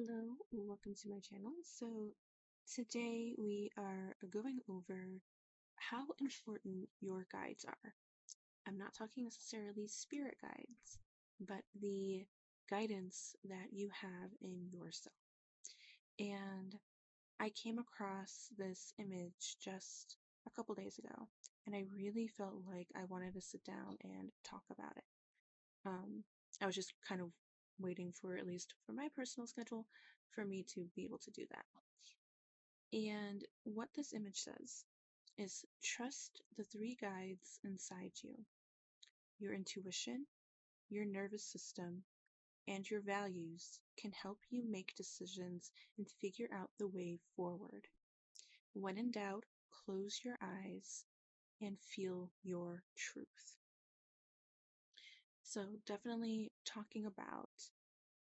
Hello, welcome to my channel. So today we are going over how important your guides are. I'm not talking necessarily spirit guides, but the guidance that you have in yourself. And I came across this image just a couple days ago, and I really felt like I wanted to sit down and talk about it. I was just kind of waiting for, at least for my personal schedule, for me to be able to do that. And what this image says is trust the three guides inside you: your intuition, your nervous system, and your values can help you make decisions and figure out the way forward. When in doubt, close your eyes and feel your truth. So, definitely talking about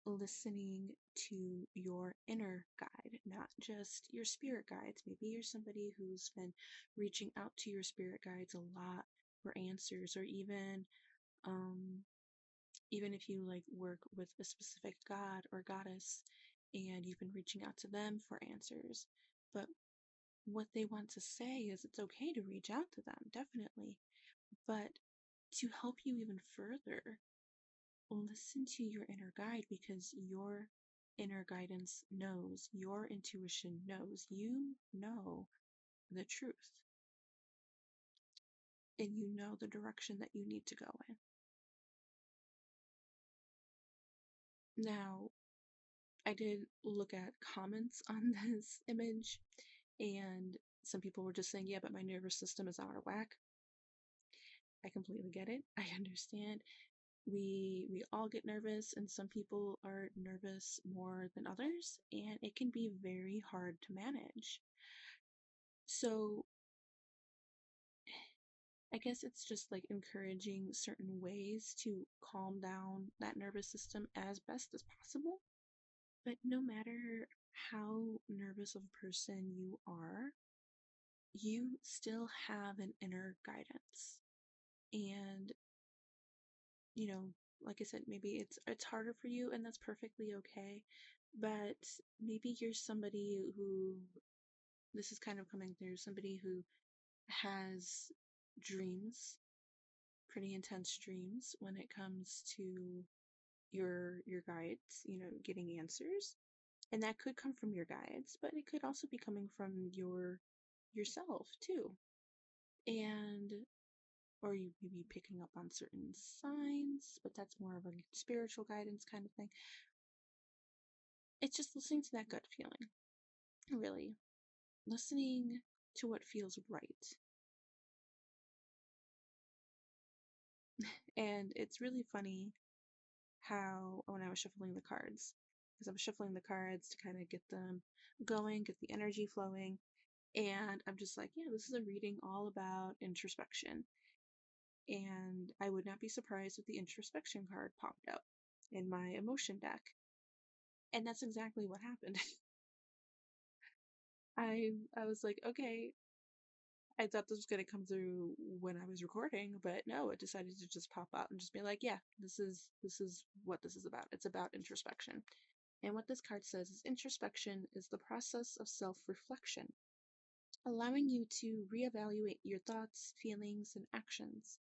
listening to your inner guide, not just your spirit guides. Maybe you're somebody who's been reaching out to your spirit guides a lot for answers, or even if you like work with a specific god or goddess and you've been reaching out to them for answers. But what they want to say is it's okay to reach out to them, definitely. But to help you even further, listen to your inner guide, because your inner guidance knows, your intuition knows, you know the truth, and you know the direction that you need to go in. Now, I did look at comments on this image, and some people were just saying, yeah, but my nervous system is out of whack. I completely get it. I understand. We all get nervous, and some people are nervous more than others, and it can be very hard to manage. So I guess it's just like encouraging certain ways to calm down that nervous system as best as possible. But no matter how nervous of a person you are, you still have an inner guidance. And, you know, like I said, maybe it's harder for you, and that's perfectly okay. But maybe you're somebody who, this is kind of coming through, somebody who has dreams, pretty intense dreams when it comes to your guides, getting answers. And that could come from your guides, but it could also be coming from yourself too. And or you may be picking up on certain signs, but that's more of a spiritual guidance kind of thing. It's just listening to that gut feeling, really. Listening to what feels right. And it's really funny how, when I was shuffling the cards, because I was shuffling the cards to kind of get them going, get the energy flowing, and I'm just like, yeah, this is a reading all about introspection. And I would not be surprised if the introspection card popped up in my emotion deck. And that's exactly what happened. I was like, okay, I thought this was gonna come through when I was recording, but no, it decided to just pop out and just be like, yeah, this is what this is about. It's about introspection. And what this card says is introspection is the process of self-reflection, allowing you to reevaluate your thoughts, feelings, and actions.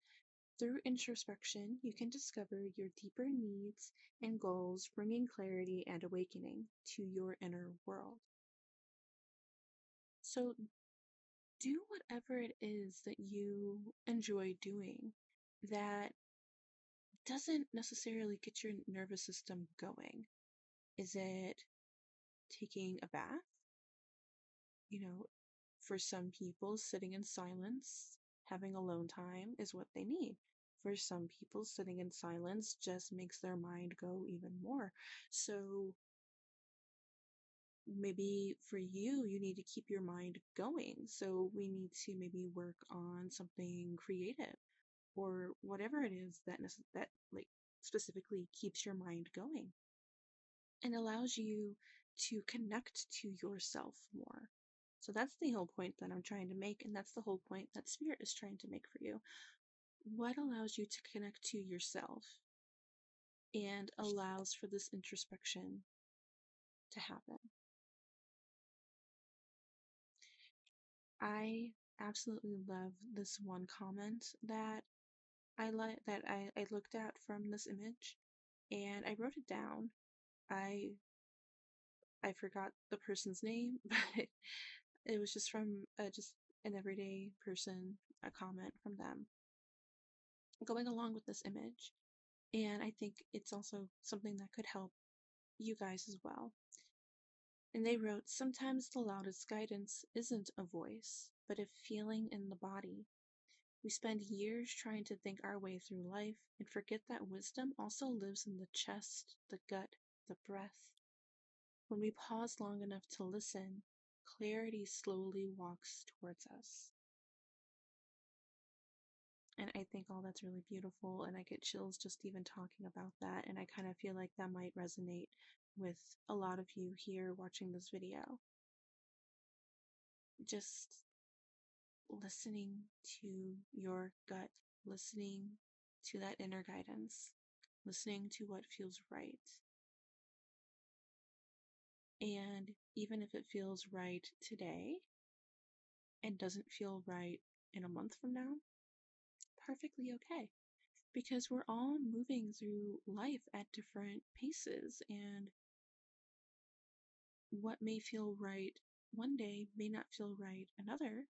Through introspection, you can discover your deeper needs and goals, bringing clarity and awakening to your inner world. So do whatever it is that you enjoy doing that doesn't necessarily get your nervous system going. Is it taking a bath? For some people, sitting in silence, having alone time is what they need. For some people, sitting in silence just makes their mind go even more. So maybe for you, you need to keep your mind going. So we need to maybe work on something creative, or whatever it is that like specifically keeps your mind going and allows you to connect to yourself more. So that's the whole point that I'm trying to make, and that's the whole point that Spirit is trying to make for you. What allows you to connect to yourself and allows for this introspection to happen. I absolutely love this one comment that I looked at from this image, and I wrote it down. I I forgot the person's name, but it was just from just an everyday person, a comment from them going along with this image. And I think it's also something that could help you guys as well. And they wrote, sometimes the loudest guidance isn't a voice, but a feeling in the body. We spend years trying to think our way through life and forget that wisdom also lives in the chest, the gut, the breath. When we pause long enough to listen, clarity slowly walks towards us. And I think all that's really beautiful, and I get chills just even talking about that, and I kind of feel like that might resonate with a lot of you here watching this video. Just listening to your gut, listening to that inner guidance, listening to what feels right. And even if it feels right today and doesn't feel right in a month from now, perfectly okay. Because we're all moving through life at different paces, and what may feel right one day may not feel right another,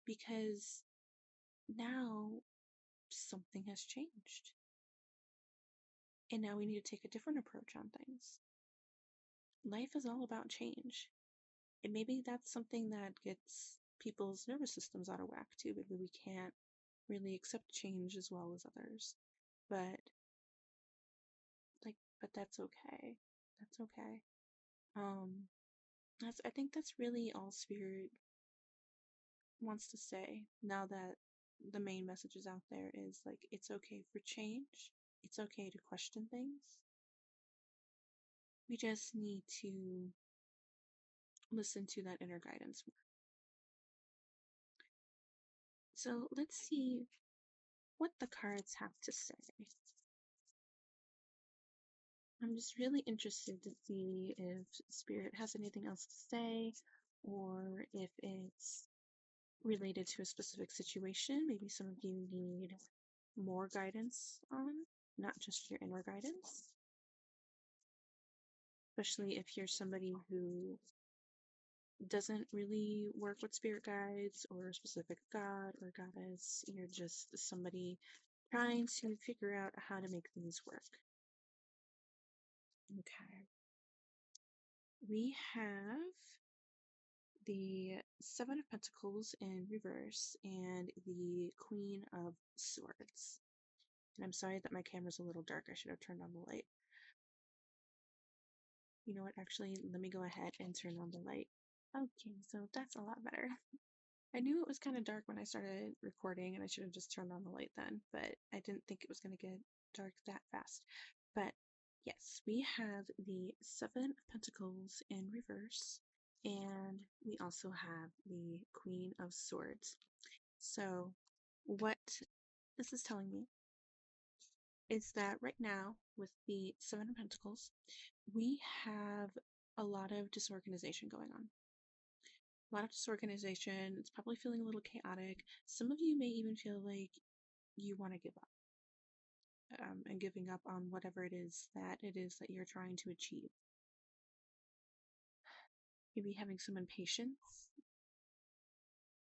because now something has changed. And now we need to take a different approach on things. Life is all about change. And maybe that's something that gets people's nervous systems out of whack too. Maybe we can't really accept change as well as others. But but that's okay. That's okay. Um I think that's really all spirit wants to say now that the main message is out there is like it's okay for change. It's okay to question things. We just need to listen to that inner guidance more. So let's see what the cards have to say. I'm just really interested to see if Spirit has anything else to say, or if it's related to a specific situation. Maybe some of you need more guidance on, not just your inner guidance. Especially if you're somebody who doesn't really work with spirit guides or a specific god or goddess. You're just somebody trying to figure out how to make things work. Okay. We have the Seven of Pentacles in reverse and the Queen of Swords. And I'm sorry that my camera's a little dark. I should have turned on the light. You know what? Actually, let me go ahead and turn on the light. Okay, so that's a lot better. I knew it was kind of dark when I started recording, and I should have just turned on the light then, but I didn't think it was going to get dark that fast. But yes, we have the Seven of Pentacles in reverse, and we also have the Queen of Swords. So what this is telling me is that right now, with the Seven of Pentacles, we have a lot of disorganization going on. A lot of disorganization. It's probably feeling a little chaotic. Some of you may even feel like you want to give up, and giving up on whatever it is that you're trying to achieve. Maybe having some impatience.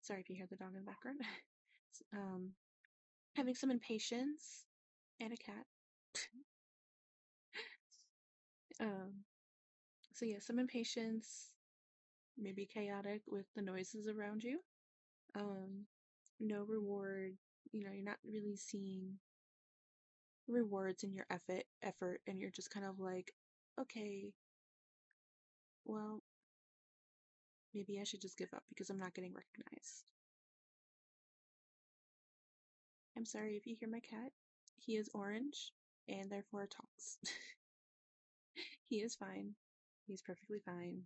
Sorry if you hear the dog in the background. Having some impatience and a cat. So yeah, some impatience, maybe chaotic with the noises around you. No reward. You're not really seeing rewards in your effort, and you're just kind of like, okay, well, maybe I should just give up because I'm not getting recognized. I'm sorry if you hear my cat. He is orange and therefore talks. He is fine. He's perfectly fine.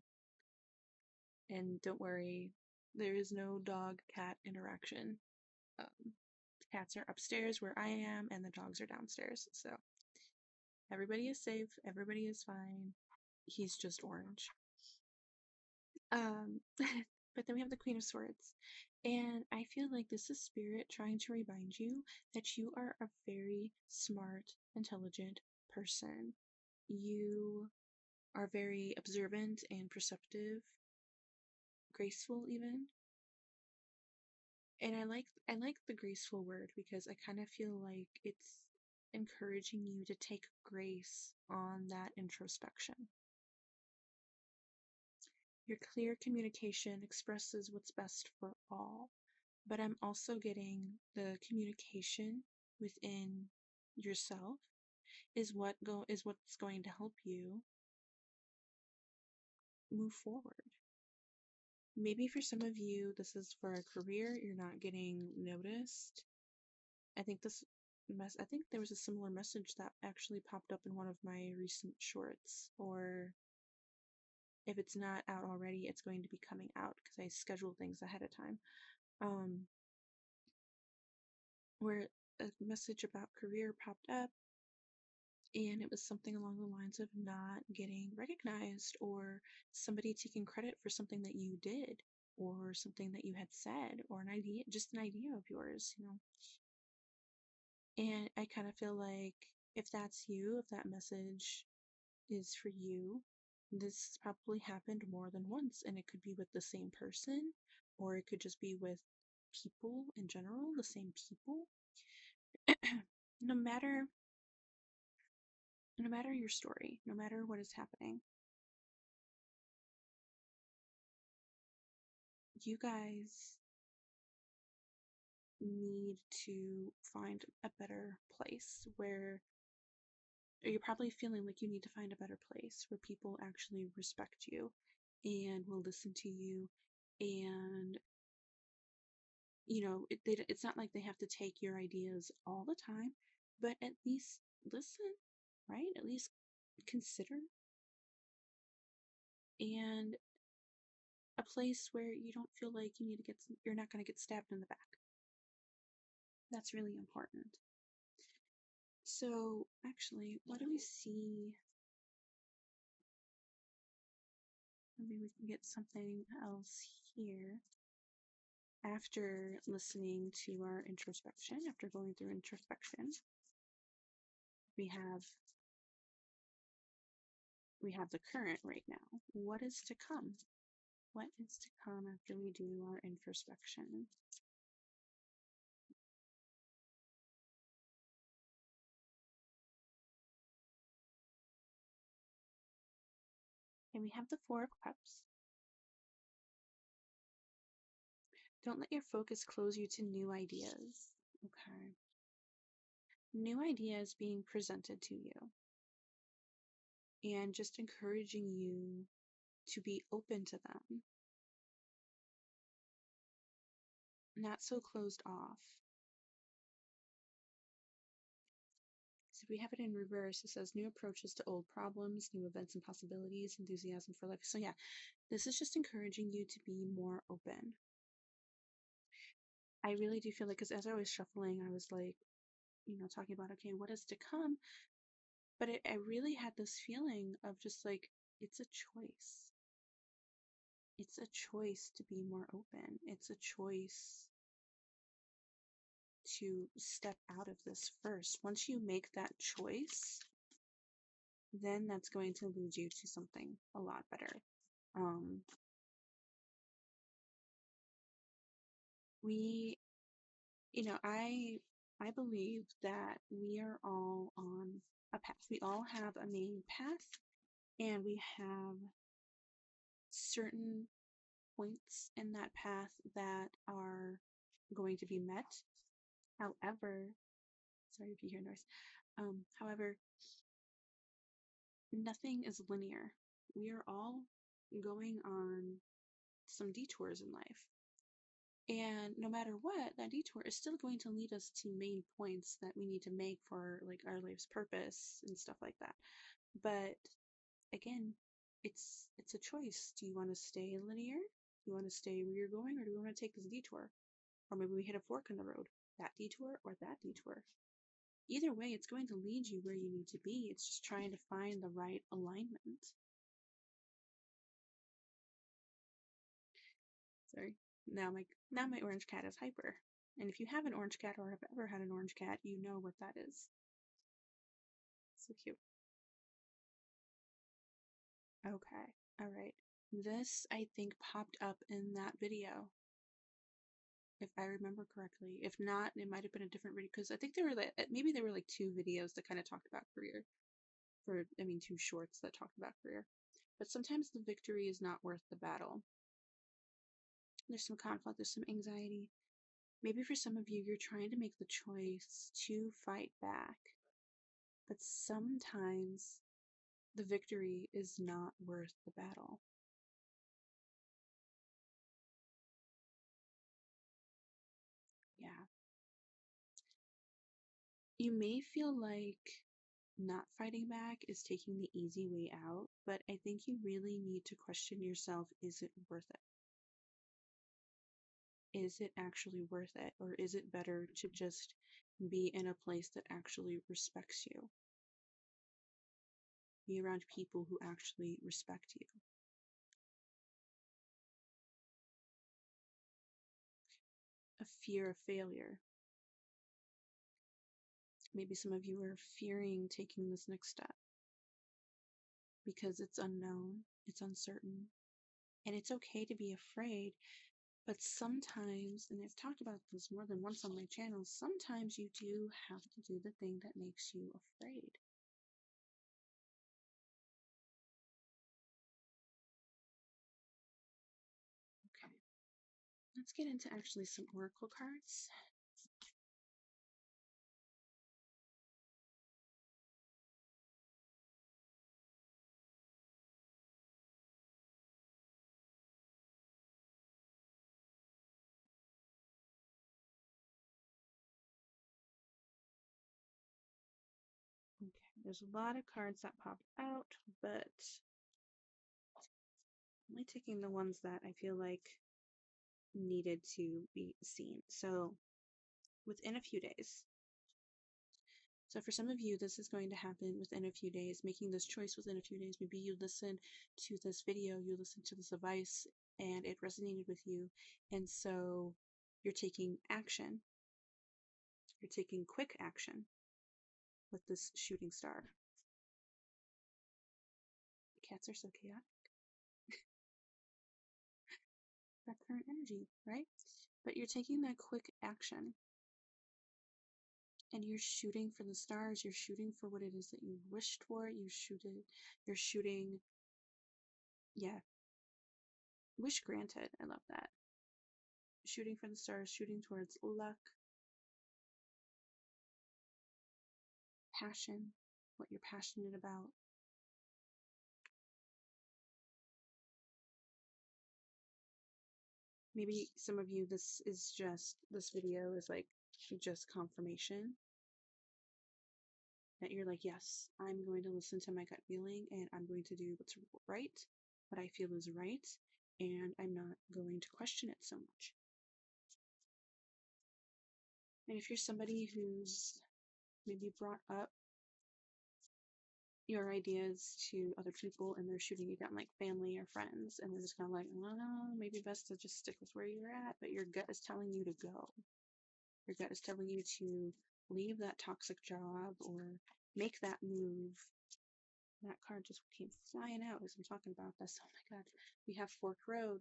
And don't worry, there is no dog-cat interaction. The cats are upstairs where I am, and the dogs are downstairs. So everybody is safe. Everybody is fine. he's just orange. But then we have the Queen of Swords. And I feel like this is Spirit trying to remind you that you are a very smart, intelligent person. You are very observant and perceptive, graceful even. And I like the graceful word because I kind of feel like it's encouraging you to take grace on that introspection. Your clear communication expresses what's best for all, but I'm also getting the communication within yourself is what's going to help you move forward. Maybe for some of you, this is for a career, you're not getting noticed. I think there was a similar message that actually popped up in one of my recent shorts, or if it's not out already, it's going to be coming out because I schedule things ahead of time. Where a message about career popped up, and it was something along the lines of not getting recognized or somebody taking credit for something that you did or something that you had said or an idea, just an idea of yours, And I kind of feel like if that's you, if that message is for you, this probably happened more than once, and it could be with the same person, or it could just be with people in general, the same people. no matter no matter your story, no matter what is happening, you guys need to find a better place where you're probably feeling like you need to find a better place where people actually respect you and will listen to you, and it's not like they have to take your ideas all the time, but at least listen, right? At least consider, and a place where you don't feel like you're not going to get stabbed in the back. That's really important. So actually, what do we see? Maybe we can get something else here. After listening to our introspection, after going through introspection, we have the current right now. What is to come? What is to come after we do our introspection? And we have the Four of Cups. Don't let your focus close you to new ideas. Okay. New ideas being presented to you. And just encouraging you to be open to them. Not so closed off. So we have it in reverse. It says new approaches to old problems, new events and possibilities, enthusiasm for life. So yeah, this is just encouraging you to be more open. I really do feel like, because as I was shuffling, I was like, talking about, okay, what is to come? But I really had this feeling of just like, it's a choice. It's a choice to be more open. It's a choice to step out of this first. Once you make that choice, then that's going to lead you to something a lot better. We, I believe that we are all on a path. We all have a main path, and we have certain points in that path that are going to be met. However, sorry if you hear noise. However, nothing is linear. We are all going on some detours in life. And no matter what, that detour is still going to lead us to main points that we need to make for like our life's purpose and stuff like that. But again, it's a choice. Do you want to stay linear? Do you want to stay where you're going, or do you want to take this detour? Or maybe we hit a fork in the road. That detour or that detour. Either way, it's going to lead you where you need to be. It's just trying to find the right alignment. Sorry. Now my orange cat is hyper. And if you have an orange cat or have ever had an orange cat, you know what that is. So cute. Okay. All right. This, I think, popped up in that video, if I remember correctly. If not, it might have been a different video, because I think there were maybe there were like 2 videos that kind of talked about career. 2 shorts that talked about career. But sometimes the victory is not worth the battle. There's some conflict, there's some anxiety. Maybe for some of you, you're trying to make the choice to fight back. But sometimes the victory is not worth the battle. Yeah. You may feel like not fighting back is taking the easy way out, but I think you really need to question yourself, is it worth it? Is it actually worth it? Or is it better to just be in a place that actually respects you? Be around people who actually respect you. A fear of failure. Maybe some of you are fearing taking this next step because it's unknown, it's uncertain, and it's okay to be afraid. But sometimes, and I've talked about this more than once on my channel, sometimes you do have to do the thing that makes you afraid. Okay, let's get into actually some oracle cards. Okay, there's a lot of cards that popped out, but I'm only taking the ones that I feel like needed to be seen. So, within a few days. So for some of you, this is going to happen within a few days, making this choice within a few days. Maybe you listen to this video, you listen to this advice, and it resonated with you. And so you're taking action. You're taking quick action with this shooting star. Cats are so chaotic. That current energy, right? But you're taking that quick action. And you're shooting for the stars. You're shooting for what it is that you wished for. You're shooting, yeah. Wish granted. I love that. Shooting for the stars, shooting towards luck, passion, what you're passionate about. Maybe some of you, this video is like just confirmation that you're like, yes, I'm going to listen to my gut feeling and I'm going to do what's right, what I feel is right, and I'm not going to question it so much. And if you're somebody who's maybe brought up your ideas to other people and they're shooting you down, like family or friends, and they're just kind of like, oh, maybe best to just stick with where you're at, but your gut is telling you to go. Your gut is telling you to leave that toxic job or make that move. That card just came flying out as I'm talking about this. Oh my god. We have forked road,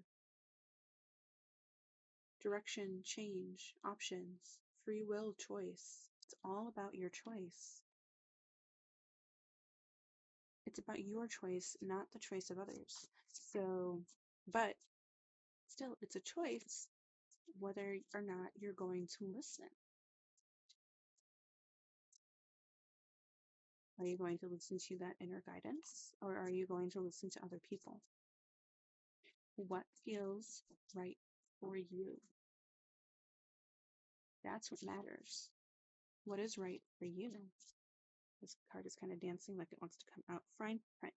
direction, change, options, free will, choice. It's all about your choice. It's about your choice, not the choice of others. So, but still, it's a choice whether or not you're going to listen. Are you going to listen to that inner guidance, or are you going to listen to other people? What feels right for you? That's what matters. What is right for you? This card is kind of dancing like it wants to come out. Fine print.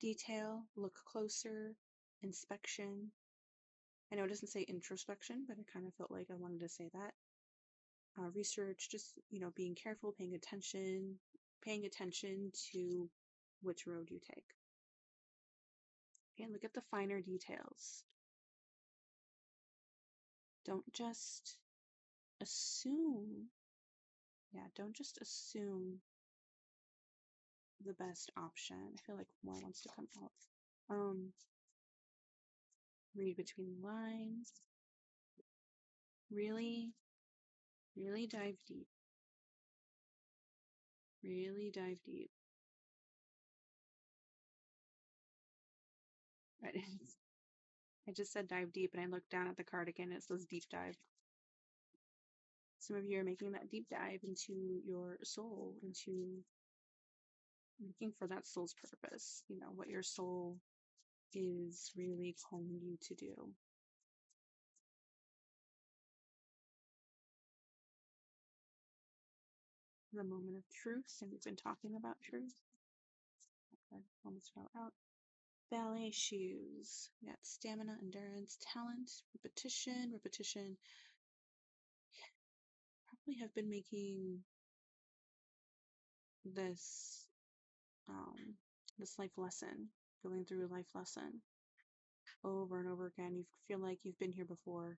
Detail, look closer, inspection. I know it doesn't say introspection, but I kind of felt like I wanted to say that. Research, just, being careful, paying attention to which road you take. And look at the finer details. Don't just assume, don't just assume the best option. I feel like more wants to come out. Read between the lines. Really, really dive deep. Really dive deep. I just said dive deep, and I looked down at the card again. It says deep dive. Some of you are making that deep dive into your soul, into looking for that soul's purpose. You know, what your soul is really calling you to do. The moment of truth, and we've been talking about truth. Okay, almost fell out. Ballet shoes. We got stamina, endurance, talent, repetition. Repetition. Probably have been making this this life lesson, going through a life lesson over and over again. You feel like you've been here before,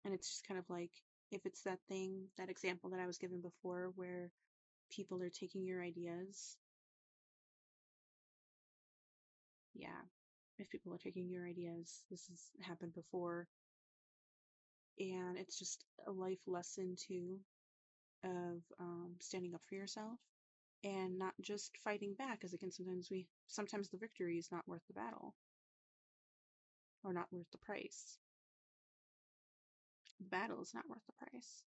and it's just kind of like, if it's that thing, that example that I was given before, where people are taking your ideas. Yeah, if people are taking your ideas, this has happened before. And it's just a life lesson too, of standing up for yourself and not just fighting back, because again, sometimes the victory is not worth the battle, or not worth the price. The battle is not worth the price.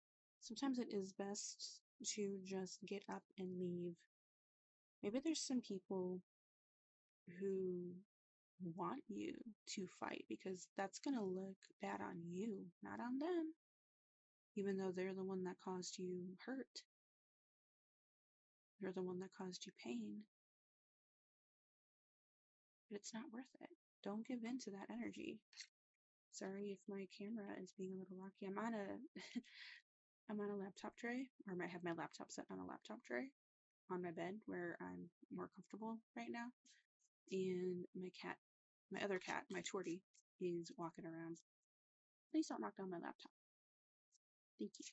Sometimes it is best to just get up and leave. Maybe there's some people who want you to fight, because that's going to look bad on you, not on them, even though they're the one that caused you hurt. They're the one that caused you pain. But it's not worth it. Don't give in to that energy. Sorry if my camera is being a little rocky. I'm on a laptop tray, or I have my laptop set on a laptop tray on my bed where I'm more comfortable right now. And my other cat, my Torty, is walking around. Please don't knock down my laptop. Thank you.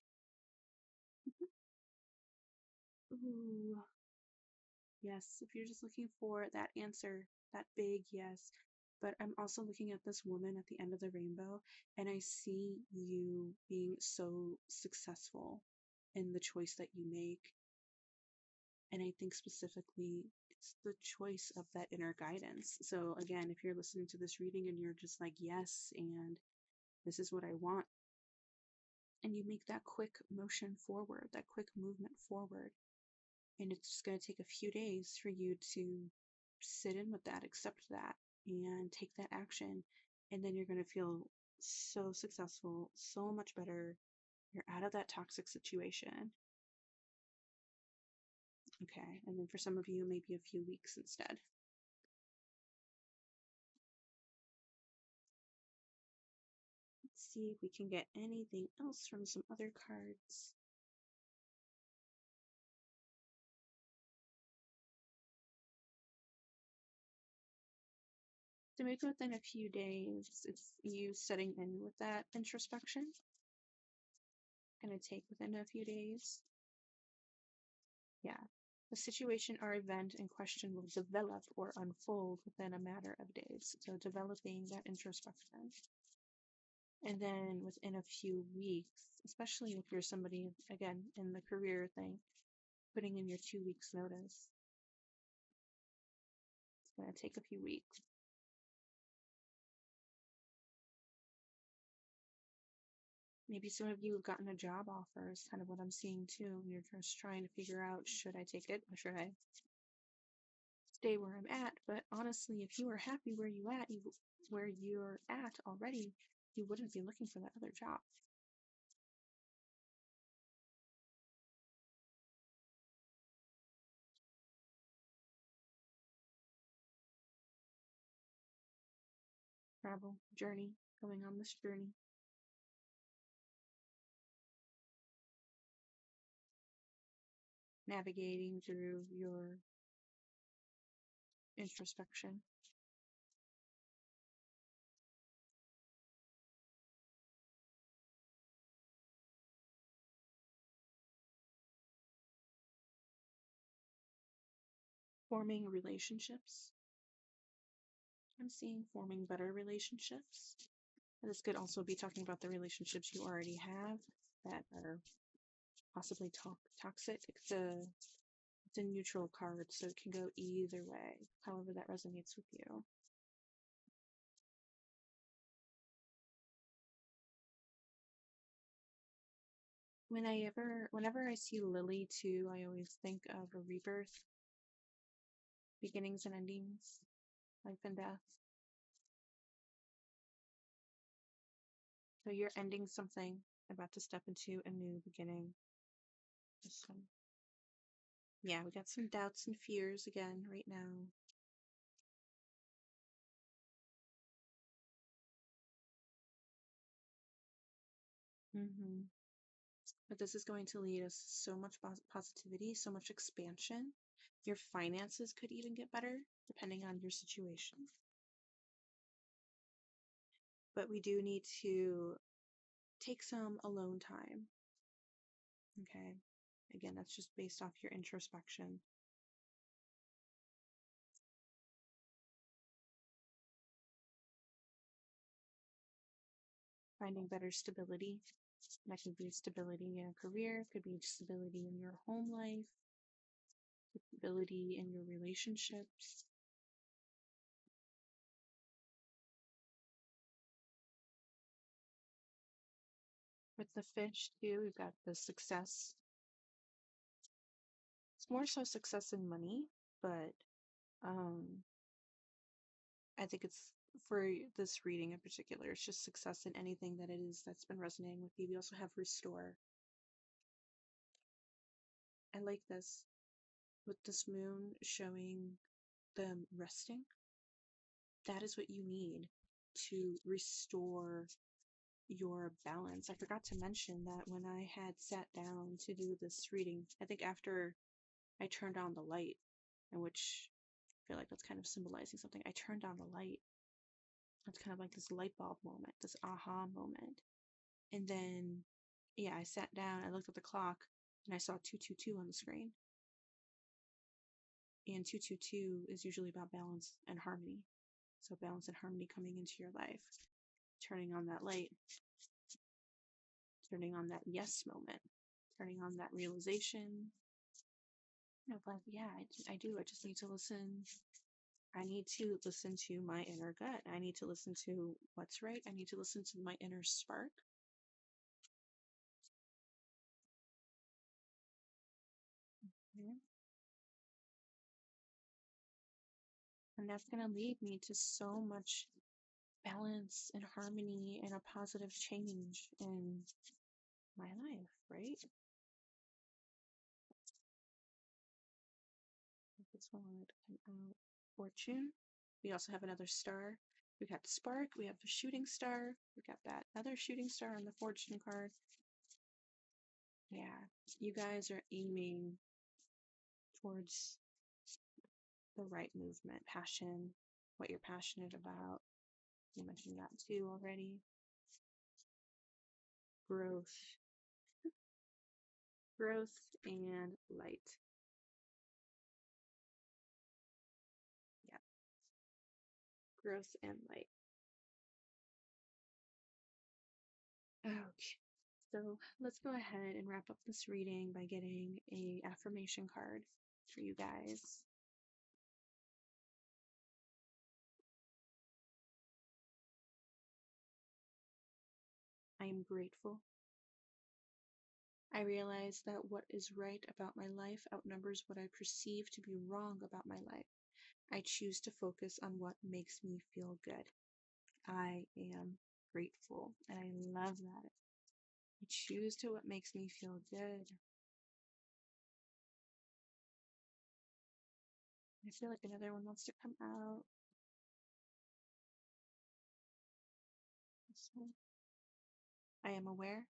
Ooh. Yes, if you're just looking for that answer, that big yes. But I'm also looking at this woman at the end of the rainbow, and I see you being so successful in the choice that you make. And I think specifically it's the choice of that inner guidance. So again, if you're listening to this reading and you're just like, yes, and this is what I want, and you make that quick motion forward, that quick movement forward, and it's just going to take a few days for you to sit in with that, accept that, and take that action. And then you're going to feel so successful, so much better. You're out of that toxic situation. Okay, and then for some of you, maybe a few weeks instead. Let's see if we can get anything else from some other cards. So maybe within a few days, it's you setting in with that introspection. Going to take within a few days. Yeah. The situation or event in question will develop or unfold within a matter of days. So developing that introspection. And then within a few weeks, especially if you're somebody, again, in the career thing, putting in your 2 weeks notice. It's going to take a few weeks. Maybe some of you have gotten a job offer, is kind of what I'm seeing too. You're just trying to figure out, should I take it or should I stay where I'm at? But honestly, if you are happy where you're at already, you wouldn't be looking for that other job. Travel, journey, going on this journey. Navigating through your introspection. Forming relationships. I'm seeing forming better relationships. And this could also be talking about the relationships you already have that are possibly toxic. It's a neutral card, so it can go either way, however that resonates with you. Whenever I see Lily too, I always think of a rebirth, beginnings and endings, life and death. So you're ending something, about to step into a new beginning. Yeah, we got some doubts and fears again right now. But this is going to lead us so much positivity, so much expansion. Your finances could even get better depending on your situation. But we do need to take some alone time. Okay. Again, that's just based off your introspection. Finding better stability. That could be stability in a career, could be stability in your home life, stability in your relationships. With the fish too, we've got the success. It's more so success in money, but I think it's for this reading in particular, it's just success in anything that it is that's been resonating with you. We also have restore. I like this with this moon showing them resting. That is what you need to restore your balance. I forgot to mention that when I had sat down to do this reading, I think after I turned on the light, in which I feel like that's kind of symbolizing something. I turned on the light. It's kind of like this light bulb moment, this aha moment. And then, yeah, I sat down, I looked at the clock, and I saw 222 on the screen. And 222 is usually about balance and harmony. So balance and harmony coming into your life. Turning on that light. Turning on that yes moment. Turning on that realization. Like, yeah, I do. I just need to listen. I need to listen to my inner gut. I need to listen to what's right. I need to listen to my inner spark. And that's going to lead me to so much balance and harmony and a positive change in my life, right? This one wanted to come out. Fortune. We also have another star. We got the spark. We have the shooting star. We got that other shooting star on the fortune card. Yeah, you guys are aiming towards the right movement, passion, what you're passionate about. You mentioned that too already. Growth. Growth and light. Yeah. Growth and light. Okay. So let's go ahead and wrap up this reading by getting a affirmation card for you guys. I am grateful. I realize that what is right about my life outnumbers what I perceive to be wrong about my life. I choose to focus on what makes me feel good. I am grateful, and I love that. I choose to what makes me feel good. I feel like another one wants to come out. This one. I am aware.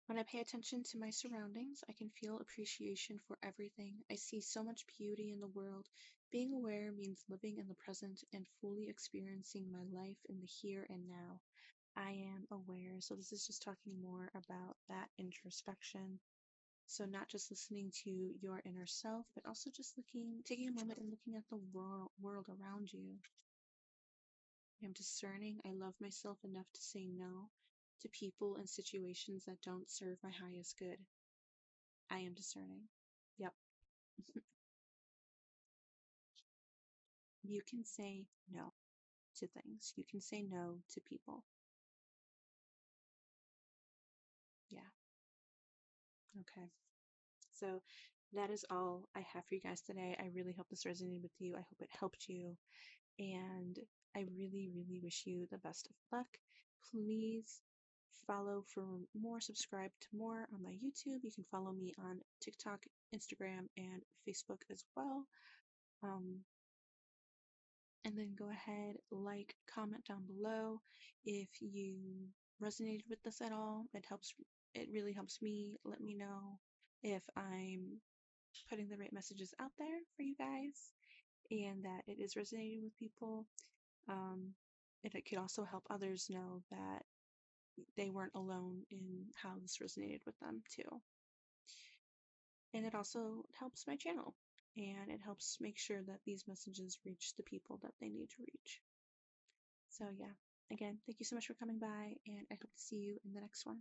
When I pay attention to my surroundings, I can feel appreciation for everything. I see so much beauty in the world. Being aware means living in the present and fully experiencing my life in the here and now. I am aware. So this is just talking more about that introspection, So not just listening to your inner self, but also just taking a moment and looking at the world around you. I'm discerning. I love myself enough to say no to people and situations that don't serve my highest good. I am discerning. Yep. You can say no to things. You can say no to people. Yeah. Okay. So that is all I have for you guys today. I really hope this resonated with you. I hope it helped you. And I really, really wish you the best of luck. Please follow for more, subscribe to more on my YouTube. You can follow me on TikTok, Instagram, and Facebook as well. Um, and then go ahead, like, comment down below if you resonated with this at all. It really helps me. Let me know if I'm putting the right messages out there for you guys and that it is resonating with people. It could also help others know that they weren't alone in how this resonated with them too. And it also helps my channel and it helps make sure that these messages reach the people that they need to reach. So yeah, again, thank you so much for coming by and I hope to see you in the next one.